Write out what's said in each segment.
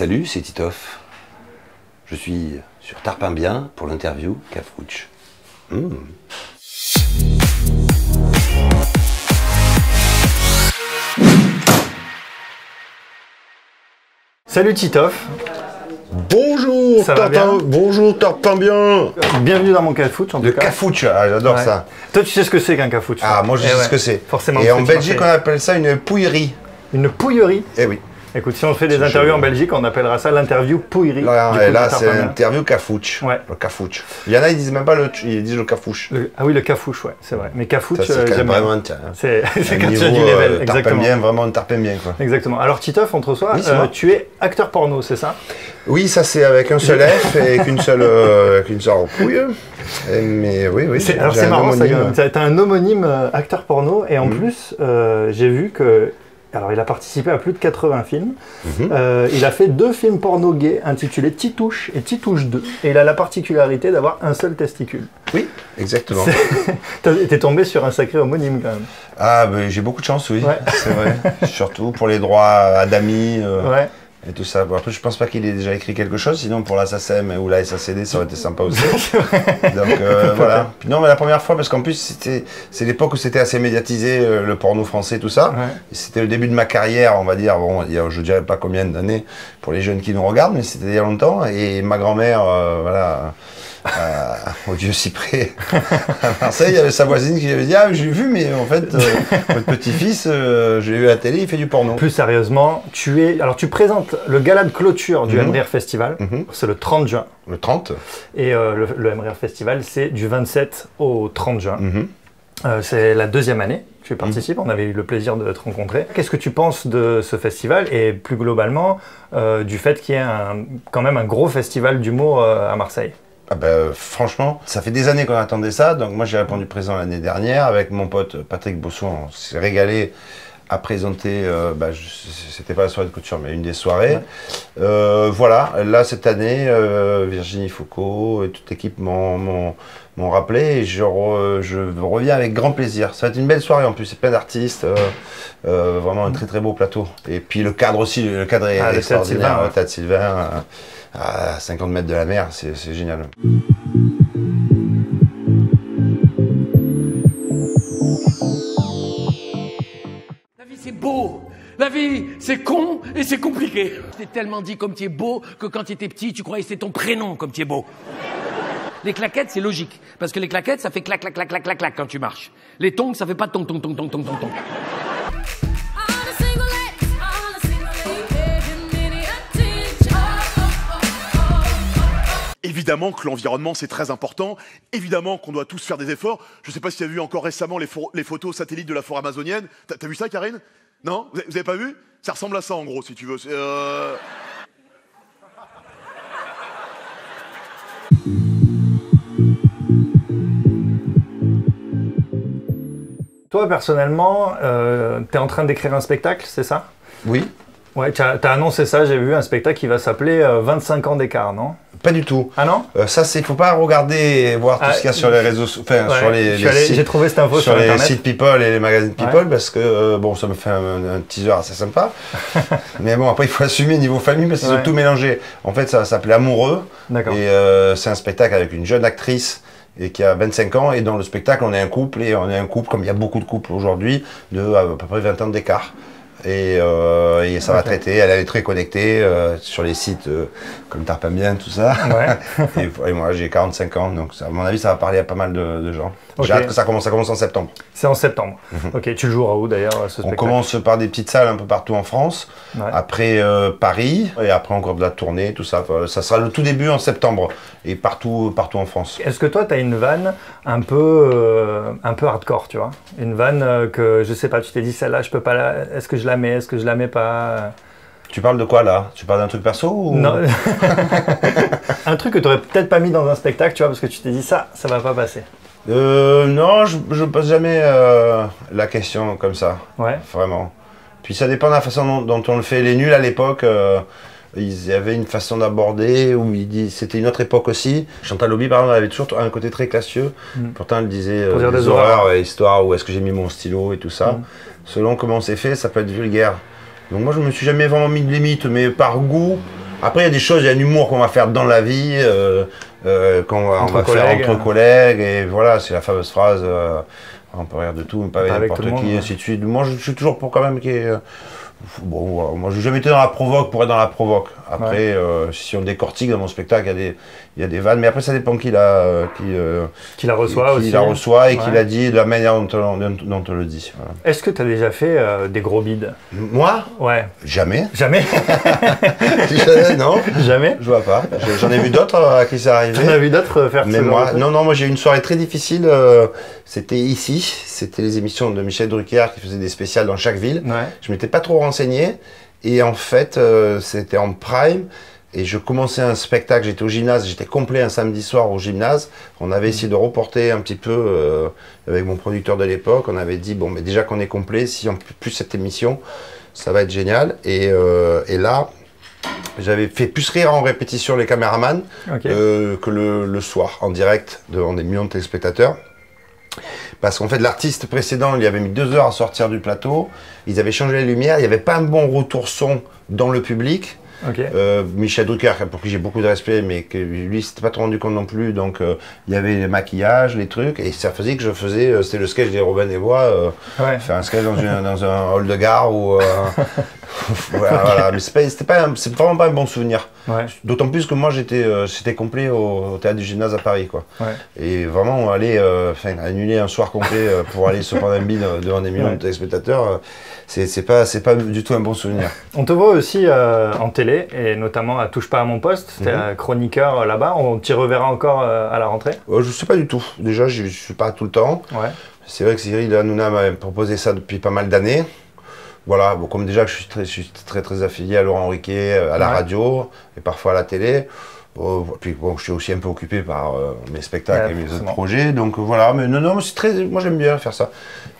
Salut, c'est Titoff. Je suis sur Tarpimbien pour l'interview Cafouche. Salut Titoff. Bonjour, bonjour Tarpimbien. Bienvenue dans mon Cafouche en tout Le cas. Cafouche, j'adore ça. Toi tu sais ce que c'est qu'un Cafouche? Ah, moi je sais ce que c'est. Forcément. Et en Belgique on appelle ça une pouillerie. Une pouillerie? Eh oui. Écoute, si on fait des interviews en Belgique, on appellera ça l'interview pouillerie. Là c'est l'interview Cafouche. Ouais. Le Cafouche. Il y en a, ils disent même pas ils disent le Cafouche. Ah oui, le Cafouche, ouais, c'est vrai. Mais Cafouche, c'est vraiment c'est quand niveau, tu as du level, exactement. Tarpimbien, vraiment un Tarpimbien quoi. Exactement. Alors Titoff, on te reçoit, Oui, tu es acteur porno, c'est ça? Oui, ça c'est avec un seul F et qu'une seule pouille. Mais oui, Alors c'est marrant, t'as un homonyme acteur porno et en plus, j'ai vu que... Alors, il a participé à plus de 80 films. Il a fait 2 films porno gays intitulés Titouche et Titouche 2. Et il a la particularité d'avoir un seul testicule. Oui, exactement. T'es tombé sur un sacré homonyme quand même. Ah, ben, j'ai beaucoup de chance, oui. Ouais. C'est vrai. Surtout pour les droits Adami. Ouais. Et tout ça. Bon, après, je pense pas qu'il ait déjà écrit quelque chose, sinon pour la SACEM ou la SACD, ça aurait été sympa aussi. Donc voilà. Puis non, mais la première fois, parce qu'en plus, c'est l'époque où c'était assez médiatisé, le porno français, tout ça. Ouais. C'était le début de ma carrière, on va dire. Bon, je dirais pas combien d'années pour les jeunes qui nous regardent, mais c'était il y a longtemps. Et ma grand-mère, voilà. Au Dieu si près à Marseille, il y avait sa voisine qui avait dit: ah, j'ai vu, mais en fait votre petit-fils, j'ai vu à la télé, il fait du porno. Plus sérieusement, tu présentes le gala de clôture du MRIR Festival. C'est le 30 juin. Le 30. Et le MRIR Festival, c'est du 27 au 30 juin. C'est la 2e année que tu participes, on avait eu le plaisir de te rencontrer. Qu'est-ce que tu penses de ce festival et plus globalement du fait qu'il y ait quand même un gros festival d'humour à Marseille? Ah ben, franchement, ça fait des années qu'on attendait ça, donc moi j'ai répondu présent l'année dernière avec mon pote Patrick Bousson, on s'est régalé à présenter, c'était pas la soirée de couture mais une des soirées. Ouais. Voilà, là cette année, Virginie Foucault et toute l'équipe m'ont rappelé et je reviens avec grand plaisir. Ça va être une belle soirée en plus, c'est plein d'artistes, vraiment un très très beau plateau. Et puis le cadre aussi, le cadre est extraordinaire, le Théâtre Sylvain. À 50 mètres de la mer, c'est génial. La vie c'est beau, la vie c'est con et c'est compliqué. Je t'ai tellement dit comme tu es beau que quand tu étais petit tu croyais que c'était ton prénom comme tu es beau. Les claquettes c'est logique, parce que les claquettes ça fait clac clac clac clac clac clac quand tu marches. Les tongs ça fait pas tong tong tong tong tong tong tong. Évidemment que l'environnement c'est très important, évidemment qu'on doit tous faire des efforts. Je ne sais pas si tu as vu encore récemment les photos satellites de la forêt amazonienne. T'as vu ça, Karine? Non? Vous avez pas vu? Ça ressemble à ça en gros, si tu veux. Toi personnellement, t'es en train d'écrire un spectacle, c'est ça? Oui. Ouais, t'as annoncé ça, j'ai vu un spectacle qui va s'appeler 25 ans d'écart, non? Pas du tout. Ah non? Ça, faut pas regarder et voir tout ce qu'il y a sur les réseaux, enfin, sur les sites. J'ai trouvé cette info sur les Internet. sites People et les magazines People, parce que, bon, ça me fait un teaser assez sympa. Mais bon, après, il faut assumer niveau famille, parce qu'ils ont tout mélangé. En fait, ça s'appelait Amoureux. D'accord. Et c'est un spectacle avec une jeune actrice et qui a 25 ans. Et dans le spectacle, on est un couple, et on est un couple, comme il y a beaucoup de couples aujourd'hui, de à peu près 20 ans d'écart. Et ça va traiter, elle est très connectée sur les sites comme Tarpimbien, tout ça. Ouais. et moi j'ai 45 ans, donc à mon avis ça va parler à pas mal de gens. J'ai hâte que ça commence en septembre. C'est en septembre. Ok, tu le joueras où d'ailleurs ce spectacle? On commence par des petites salles un peu partout en France, après Paris, et après encore de la tournée, tout ça. Ça sera le tout début en septembre, et partout en France. Est-ce que toi tu as une vanne un peu hardcore, tu vois? Une vanne que, je sais pas, tu t'es dit celle-là je peux pas la... Est-ce que je la mets, est-ce que je la mets pas? Tu parles de quoi là? Tu parles d'un truc perso ou... Non. Un truc que tu aurais peut-être pas mis dans un spectacle, tu vois, parce que tu t'es dit ça va pas passer. Non, je pose jamais la question comme ça. Ouais. Vraiment. Puis ça dépend de la façon dont on le fait. Les nuls à l'époque, ils avaient une façon d'aborder où c'était une autre époque aussi. Chantal Lobby, par exemple, avait toujours un côté très classieux. Pourtant, elle disait des horreurs, histoire, où est-ce que j'ai mis mon stylo et tout ça. Selon comment c'est fait, ça peut être vulgaire. Donc moi, je me suis jamais vraiment mis de limite, mais par goût, Après, il y a des choses, il y a un humour qu'on va faire dans la vie, qu'on va, Entre faire collègues, entre collègues, et voilà, c'est la fameuse phrase, on peut rire de tout, mais pas avec avec tout n'importe le qui, monde, ainsi de suite. Moi, je suis toujours pour quand même qu'il y ait, bon, voilà, moi, je n'ai jamais été dans la provoque pour être dans la provoque. Après, si on décortique dans mon spectacle, il y a des vannes, mais après, ça dépend qui la reçoit aussi. Qui la reçoit et qui Ouais. l'a dit, de la manière dont on le dit. Voilà. Est-ce que tu as déjà fait des gros bides? Moi, Ouais. jamais. Jamais? Non, Jamais? je vois pas. J'en ai vu d'autres à qui ça arrivé. T'en as vu d'autres faire Mais ce genre moi, de truc? non, moi j'ai eu une soirée très difficile. C'était ici, c'était les émissions de Michel Drucker qui faisaient des spéciales dans chaque ville. Ouais. Je m'étais pas trop renseigné et en fait c'était en prime et je commençais un spectacle. J'étais au gymnase, j'étais complet un samedi soir au gymnase. On avait essayé de reporter un petit peu avec mon producteur de l'époque. On avait dit bon, mais déjà qu'on est complet, si on peut plus cette émission, ça va être génial. Et là. J'avais fait plus rire en répétition les caméramans Ok. que le soir, en direct, devant des millions de téléspectateurs. Parce qu'en fait, l'artiste précédent, il avait mis 2 heures à sortir du plateau. Ils avaient changé les lumières. Il n'y avait pas un bon retour son dans le public. Ok. Michel Drucker, pour qui j'ai beaucoup de respect, mais que lui, il s'était pas trop rendu compte non plus. Donc, il y avait les maquillages, les trucs. Et ça faisait que je faisais, c'était le sketch des Robin des Bois. Ouais. Faire un sketch dans un hall de gare ou voilà. Mais c'est vraiment pas un bon souvenir. Ouais. D'autant plus que moi j'étais complet au théâtre du Gymnase à Paris, quoi. Ouais. Et vraiment aller annuler un soir complet pour aller se prendre un bide devant des millions Ouais. de téléspectateurs, c'est pas du tout un bon souvenir. On te voit aussi en télé, et notamment à Touche pas à mon poste. C'était chroniqueur là-bas. On t'y reverra encore à la rentrée? Je sais pas du tout. Déjà, je suis pas tout le temps. Ouais. C'est vrai que Cyril Hanouna m'avait proposé ça depuis pas mal d'années. Voilà, bon, comme déjà que je suis très affilié à Laurent Ruquier, à la Ouais. radio et parfois à la télé. Puis bon, je suis aussi un peu occupé par mes spectacles Ouais, et mes autres forcément. projets. Donc voilà, mais non, mais c'est très. Moi j'aime bien faire ça.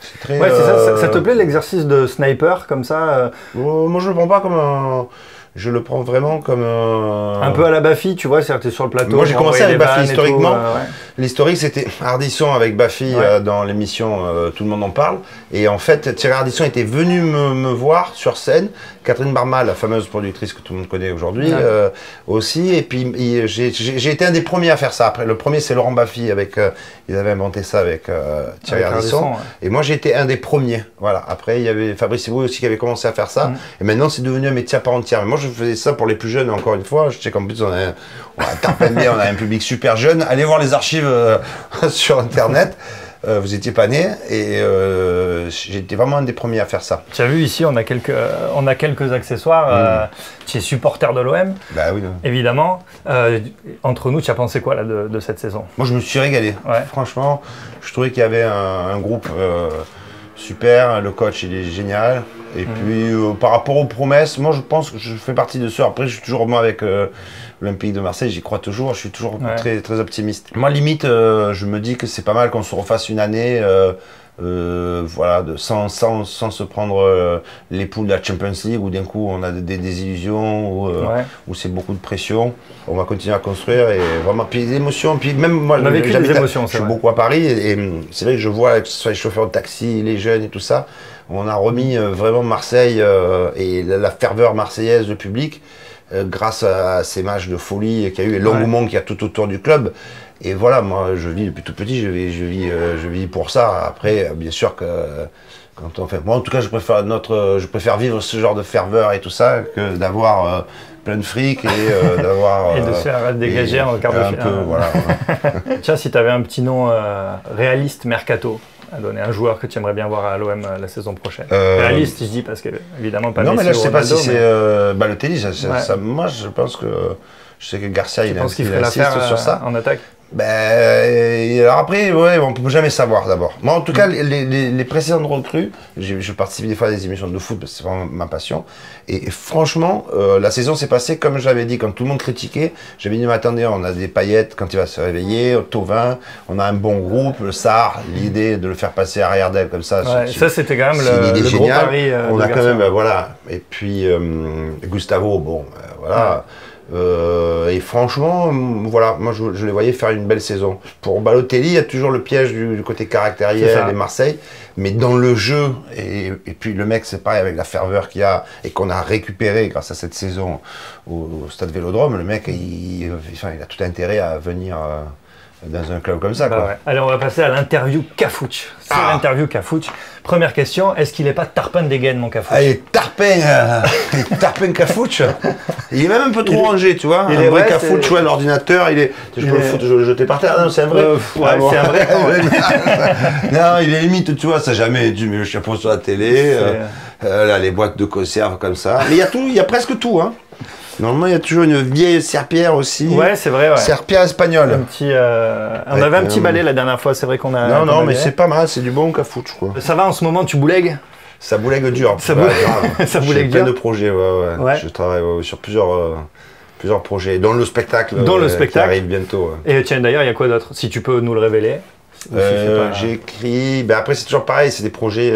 C'est très. Ouais, c'est ça. Ça te plaît l'exercice de sniper comme ça? Moi je le prends pas comme un. Je le prends vraiment comme un. Un peu à la Baffy, tu vois, c'est-à-dire que t'es sur le plateau. Moi, j'ai pour commencé envoyer avec des Baffy, vannes et tout, historiquement. ouais. L'historique, c'était Ardisson avec Baffy Ouais. dans l'émission Tout le monde en parle. Et en fait, Thierry Ardisson était venu me voir sur scène. Catherine Barma, la fameuse productrice que tout le monde connaît aujourd'hui, Ouais. aussi. Et puis, j'ai été un des premiers à faire ça. Après, le premier, c'est Laurent Baffy. Ils avaient inventé ça avec Thierry Avec Ardisson. Ardisson, ouais. Et moi, j'ai été un des premiers. Voilà. Après, il y avait Fabrice Eboué aussi qui avait commencé à faire ça. Et maintenant, c'est devenu un métier à part entière. Mais moi, je faisais ça pour les plus jeunes, encore une fois. Je sais qu'en plus, on a on a un public super jeune. Allez voir les archives sur Internet. Vous étiez pas né. Et j'étais vraiment un des premiers à faire ça. Tu as vu ici, on a quelques accessoires. Tu es supporter de l'OM, Bah oui. évidemment. Entre nous, tu as pensé quoi là, de cette saison? Moi, je me suis régalé. Ouais. Franchement, je trouvais qu'il y avait un groupe super. Le coach, il est génial. Et puis, par rapport aux promesses, moi, je pense que je fais partie de ceux. Après, je suis toujours moi avec l'Olympique de Marseille. J'y crois toujours. Je suis toujours très optimiste. Moi, limite, je me dis que c'est pas mal qu'on se refasse une année. Voilà, sans se prendre les poules de la Champions League où d'un coup on a des désillusions, où c'est beaucoup de pression. On va continuer à construire et vraiment, puis les émotions, puis même moi, on a vécu des émotions, je suis beaucoup à Paris et c'est vrai que je vois que ce soit les chauffeurs de taxi, les jeunes et tout ça, on a remis vraiment Marseille et la ferveur marseillaise, le public, grâce à ces matchs de folie qu'il y a eu et l'engouement qu'il y a tout autour du club. Et voilà, moi, je vis depuis tout petit, je vis pour ça. Après, bien sûr que quand on fait, moi, en tout cas, je préfère vivre ce genre de ferveur et tout ça que d'avoir plein de fric et d'avoir et de se faire dégager en quart de finale. Un peu, voilà. Tiens, si tu avais un petit nom réaliste mercato à donner, un joueur que tu aimerais bien voir à l'OM la saison prochaine. Réaliste, je dis, parce que évidemment pas non, Messi mais là, je ou sais pas Ronaldo, si mais c'est Balotelli. Moi, je pense que je sais que Garcia, il pense qu'il ferait insiste l'affaire sur ça. en attaque. Alors après, on peut jamais savoir d'abord. Moi, en tout cas, les précédentes recrues, je participe des fois à des émissions de foot parce que c'est vraiment ma passion. Et franchement, la saison s'est passée comme j'avais dit, quand tout le monde critiquait. J'avais dit, mais attendez, on a des Paillettes quand il va se réveiller, Thauvin, on a un bon groupe, le Sarr, l'idée de le faire passer arrière d'aile comme ça. Ouais, ça, c'était quand même c'est une idée le gros géniale. pari. On de a quand Garcia. même, voilà. Et puis, Gustavo, bon, Voilà. Et franchement, voilà, moi je les voyais faire une belle saison. Pour Balotelli, il y a toujours le piège du côté caractériel et Marseille, mais dans le jeu, et puis le mec c'est pareil avec la ferveur qu'il y a et qu'on a récupéré grâce à cette saison au Stade Vélodrome, le mec il a tout intérêt à venir dans un club comme ça. Quoi. Ouais. Allez, on va passer à l'interview Cafouche. C'est l'interview Cafouche. Première question, est-ce qu'il n'est pas Tarpin dégaine, mon Cafouche? Allez, Tarpin Cafouche. Il est même un peu trop rangé, tu vois. Un vrai Cafouche, ouais, l'ordinateur, je peux le foutre, je le jeter par terre. Non, c'est un vrai. Ouais, c'est un vrai. Non, il est limite, tu vois, ça jamais dû, mais le chapeau sur la télé, là, les boîtes de conserve comme ça. Mais il y a tout, il y a presque tout, hein. Normalement, il y a toujours une vieille serpillère aussi. Ouais, c'est vrai. Ouais. Serpillère espagnole. On avait un petit balai la dernière fois, c'est vrai qu'on a. Non, mais c'est pas mal, c'est du bon Cafouche, quoi. Ça va en ce moment, tu boulègues? Ça boulegue dur. Ça boulegue dur. Plein de projets, ouais. Je travaille sur plusieurs projets, dont le spectacle. Qui arrive bientôt. Ouais. Et tiens, d'ailleurs, il y a quoi d'autre? Si tu peux nous le révéler. J'ai écrit. Ben après, c'est toujours pareil, c'est des projets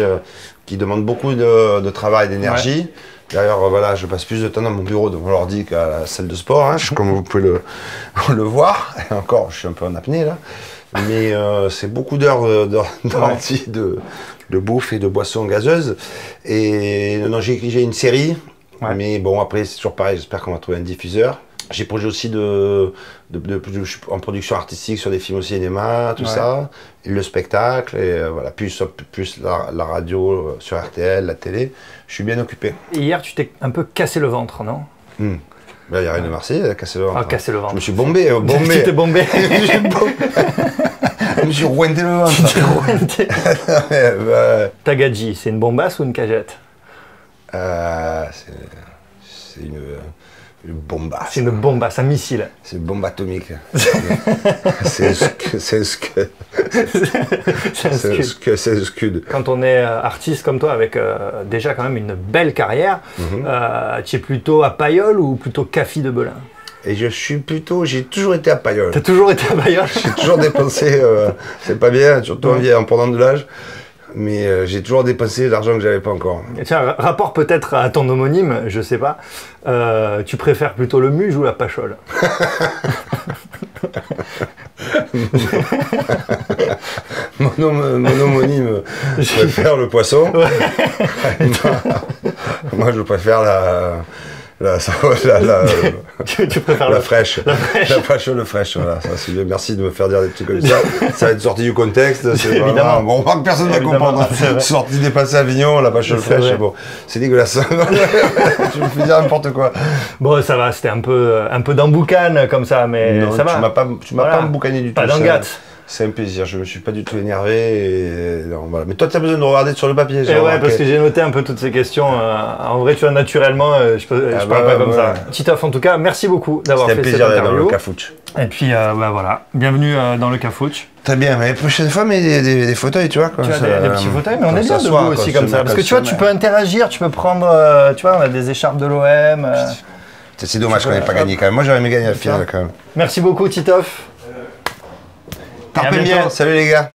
qui demandent beaucoup de travail, d'énergie. Ouais. D'ailleurs, voilà, je passe plus de temps dans mon bureau devant l'ordi qu'à la salle de sport, hein, comme vous pouvez le voir. Et encore, je suis un peu en apnée là. Mais c'est beaucoup d'heures d'ordi, de bouffe et de boissons gazeuses. Et non, j'ai une série, mais bon, après, c'est toujours pareil, j'espère qu'on va trouver un diffuseur. J'ai projet aussi en production artistique sur des films au cinéma, tout ça, et le spectacle, et voilà, plus la radio sur RTL, la télé. Je suis bien occupé. Hier, tu t'es un peu cassé le ventre, non? Ben, il n'y a rien de Marseille, il a cassé le ventre. Ah, cassé le ventre. Je me suis bombé. Tu t'es bombé. Je me suis rouenté le ventre. Tu t'es rouenté. Tagadji, c'est une bombasse ou une cagette? C'est une bombasse. C'est une bombasse, un missile. C'est une bombe atomique. C'est un scud. C'est un scud. Quand on est artiste comme toi, avec déjà quand même une belle carrière, tu es plutôt à Pailleul ou plutôt Caffi de Belin? Et j'ai toujours été à Pailleul. T'as toujours été à Pailleul? J'ai toujours dépensé, c'est pas bien, surtout en prenant de l'âge. Mais j'ai toujours dépensé l'argent que j'avais pas encore. Et tiens, rapport peut-être à ton homonyme, je sais pas. Tu préfères plutôt le muge ou la pachole? Mon homonyme préfère le poisson. Moi, je préfère tu préfères la fraîche. La pachole fraîche, voilà. Ça, c'est bien. Merci de me faire dire des trucs comme ça. Ça va être sorti du contexte. Évidemment. Bon, on voit que personne ne va comprendre. Sorti des passés à Avignon, la pachole fraîche, c'est bon. C'est dégueulasse. Tu me fais dire n'importe quoi. Bon, ça va, c'était un peu d'emboucane comme ça, mais non, ça va. Tu m'as pas emboucané du tout. Pas d'engatte. C'est un plaisir, je me suis pas du tout énervé. Et non, voilà. Mais toi, tu as besoin de regarder sur le papier. Et ouais, parce que j'ai noté un peu toutes ces questions. En vrai, tu vois, naturellement, je parle pas comme ça. Titoff, en tout cas, merci beaucoup d'avoir fait cette interview. C'était un plaisir d'être dans le Cafouche. Et puis, voilà, bienvenue dans le Cafouche. Très bien, mais la prochaine fois, mais des fauteuils, tu vois. Tu as des petits fauteuils, mais on est bien debout aussi comme ça. Parce que tu vois, tu peux interagir, tu peux prendre, tu vois, on a des écharpes de l'OM. C'est dommage qu'on n'ait pas gagné quand même. Moi, j'aurais aimé gagner la finale quand même. Merci beaucoup, Titoff. Tarpin bien, salut les gars.